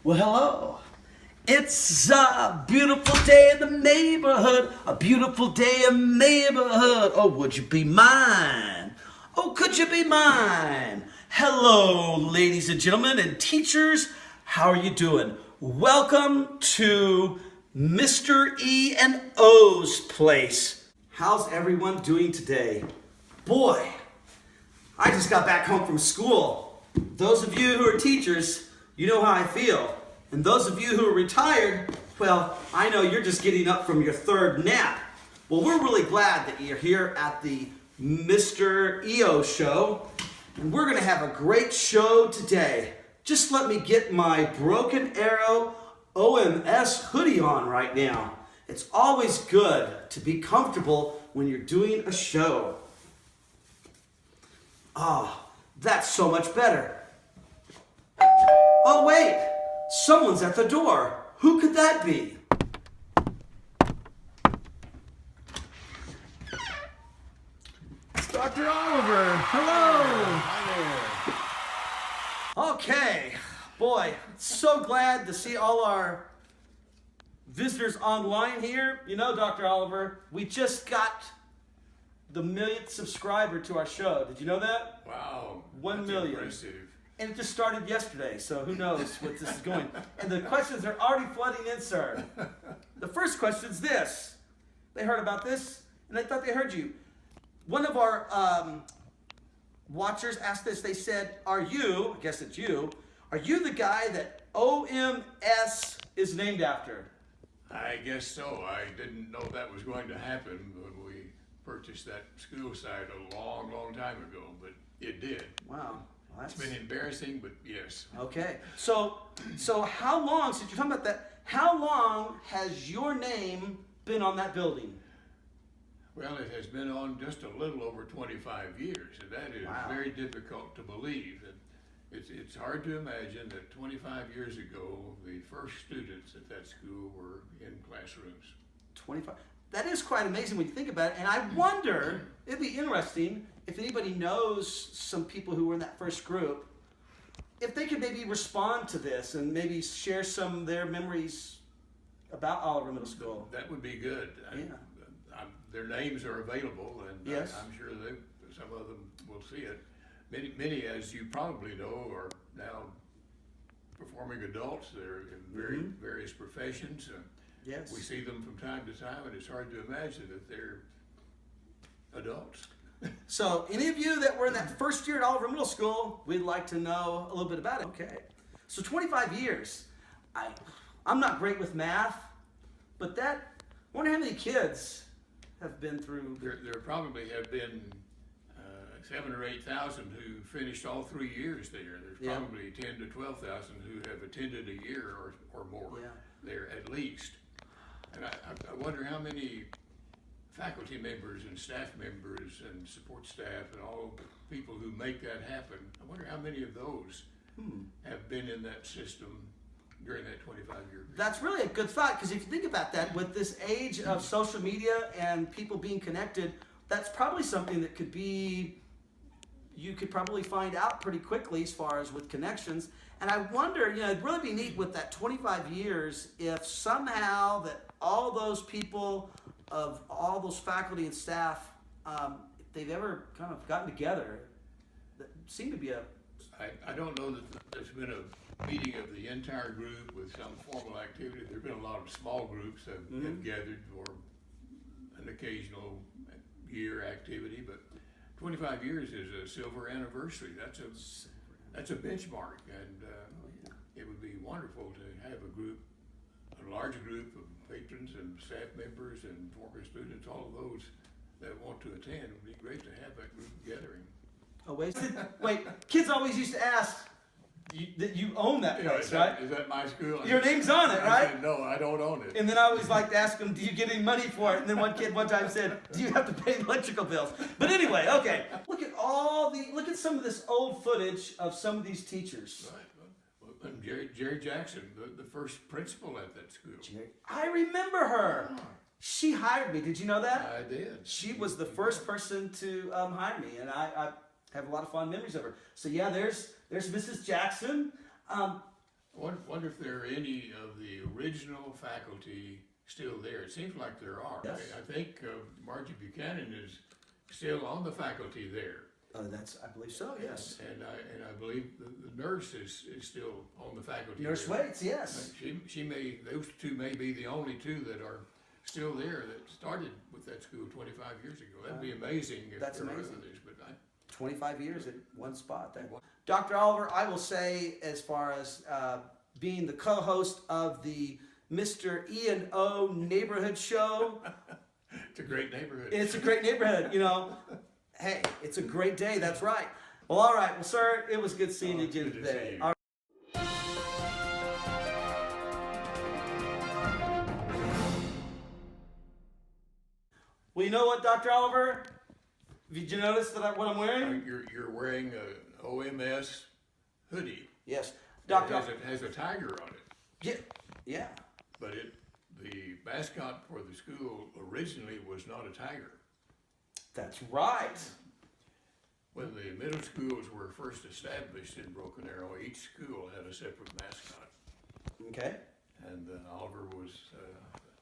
Well, hello. It's a beautiful day in the neighborhood. A beautiful day in the neighborhood. Oh, would you be mine? Oh, could you be mine? Hello, ladies and gentlemen and teachers. How are you doing? Welcome to Mr. E and O's place. How's everyone doing today? Boy, I just got back home from school. Those of you who are teachers, you know how I feel. And those of you who are retired, well, I know you're just getting up from your third nap. Well, we're really glad that you're here at the Mr. EO show. And we're going to have a great show today. Just let me get my Broken Arrow OMS hoodie on right now. It's always good to be comfortable when you're doing a show. Oh, that's so much better. Oh, wait. Someone's at the door. Who could that be? It's Dr. Oliver. Hello. Okay. Boy, so glad to see all our visitors online here. You know, Dr. Oliver, we just got the 1,000,000th subscriber to our show. Did you know that? Wow. 1 that's million. Impressive. And it just started yesterday, so who knows what this is going. And the questions are already flooding in, sir. The first question is this. They heard about this, and they thought they heard you. One of our watchers asked this. They said, are you, I guess it's you, are you the guy that OMS is named after? I guess so. I didn't know that was going to happen when we purchased that school site a long, long time ago, but it did. Wow. Well, It's been embarrassing, but yes. okay. So how long, since you're talking about that, how long has your name been on that building? Well, it has been on just a little over 25 years, and that is Wow. very difficult to believe. And it's hard to imagine that 25 years ago, the first students at that school were in classrooms. 25. That is quite amazing when you think about it. And I wonder, it'd be interesting if anybody knows some people who were in that first group, if they could maybe respond to this and maybe share some of their memories about Oliver Middle School. That would be good. Yeah. Their names are available, and Yes. I'm sure some of them will see it. Many, as you probably know, are now performing adults. They're in various professions. Yes. We see them from time to time, and it's hard to imagine that they're adults. So any of you that were in that first year at Oliver Middle School, we'd like to know a little bit about it. Okay. So 25 years. I'm not great with math, but I wonder how many kids have been through. There probably have been 7,000 or 8,000 who finished all 3 years there. There's Yeah. probably 10 to 12,000 who have attended a year or more Yeah. there at least. And I wonder how many faculty members and staff members and support staff and all people who make that happen, I wonder how many of those have been in that system during that 25-year period. That's really a good thought, because if you think about that, with this age of social media and people being connected, that's probably something that you could probably find out pretty quickly as far as with connections. And I wonder, it'd really be neat with that 25 years if somehow that all those people of all those faculty and staff, if they've ever kind of gotten together, that seemed to be I don't know that there's been a meeting of the entire group with some formal activity. There've been a lot of small groups that have gathered for an occasional year activity, but 25 years is a silver anniversary. That's a benchmark, and it would be wonderful to have a large group of patrons and staff members and former students, all of those that want to attend. It would be great to have that group gathering. wait, kids always used to ask that you own that place, right? Is that my school? Your name's on it, I right? said, no, I don't own it. And then I always like to ask them, do you get any money for it? And then one kid one time said, do you have to pay electrical bills? But anyway, okay. Look at some of this old footage of some of these teachers. Right. Well, and Jerry Jackson, the first principal at that school. I remember her. She hired me. Did you know that? I did. She was the first person to hire me, and I have a lot of fond memories of her. So yeah, there's Mrs. Jackson. Wonder if there are any of the original faculty still there. It seems like there are. Yes. I think Margie Buchanan is still on the faculty there. I believe so, yes. And I believe the nurse is still on the faculty. Nurse there. Waits, yes. Those two may be the only two that are still there that started with that school 25 years ago. That'd be amazing if That's there were amazing. others, but 25 years at one spot there. Dr. Oliver, I will say, as far as being the co-host of the Mr. Ian O Neighborhood Show, it's a great neighborhood. it's a great neighborhood, you know. Hey, it's a great day, that's right. Well, all right. Well, sir, it was good seeing you again good to see today. you. All well, you know what, Dr. Oliver? Did you notice what I'm wearing? You're wearing an OMS hoodie. Yes. It Dr. has a tiger on it. Yeah. Yeah. But the mascot for the school originally was not a tiger. That's right. When the middle schools were first established in Broken Arrow, each school had a separate mascot. Okay. And Oliver was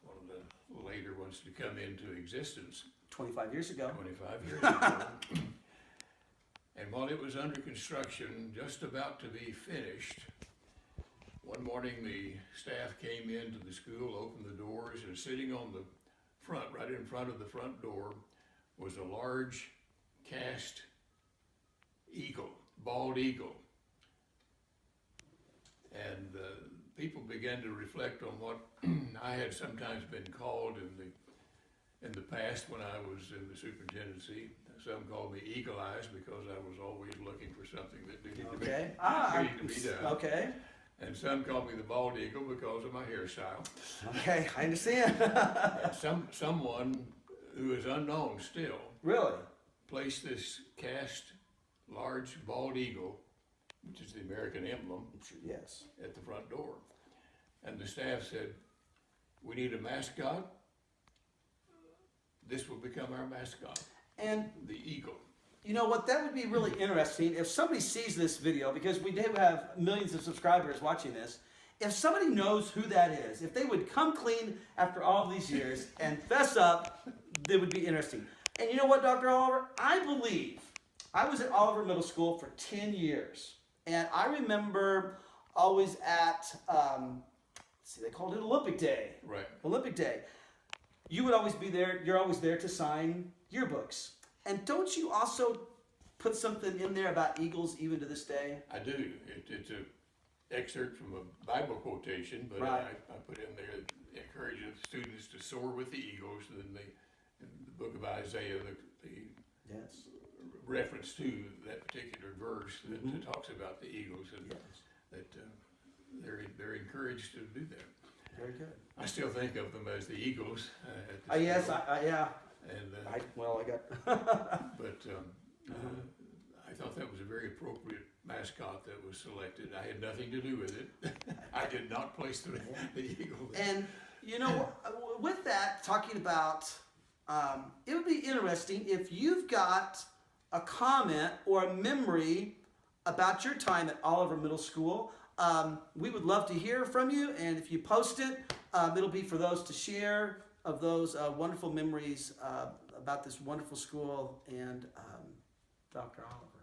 one of the later ones to come into existence 25 years ago. 25 years ago. And while it was under construction, just about to be finished, one morning the staff came into the school, opened the doors, and sitting on the front, right in front of the front door, was a large cast eagle, bald eagle. And people began to reflect on what I had sometimes been called in the past when I was in the superintendency. Some called me Eagle Eyes because I was always looking for something that needed to be done. Okay. And some called me the Bald Eagle because of my hairstyle. Okay, I understand. And someone who is unknown still Really? placed this cast large bald eagle, which is the American emblem, Yes. at the front door. And the staff said, we need a mascot. This will become our mascot, And the eagle. you know what? That would be really interesting if somebody sees this video, because we do have millions of subscribers watching this. If somebody knows who that is, if they would come clean after all these years and fess up, that would be interesting. And you know what, Dr. Oliver? I believe I was at Oliver Middle School for 10 years. And I remember always at, they called it Olympic Day. Right. Olympic Day. You would always be there. You're always there to sign yearbooks. And don't you also put something in there about eagles even to this day? I do. It's an excerpt from a Bible quotation, but Right. I put in there, encouraging students to soar with the eagles. And in the book of Isaiah, the Yes. reference to that particular verse that talks about the eagles, and that they're encouraged to do that. Very good. I still think of them as the eagles. At the Yes, school. yeah. And I got. but I thought that was a very appropriate mascot that was selected. I had nothing to do with it. I did not place the eagle there. And you know, with that, talking about, it would be interesting if you've got a comment or a memory about your time at Oliver Middle School. We would love to hear from you, and if you post it, it'll be for those to share of those wonderful memories about this wonderful school and Dr. Oliver.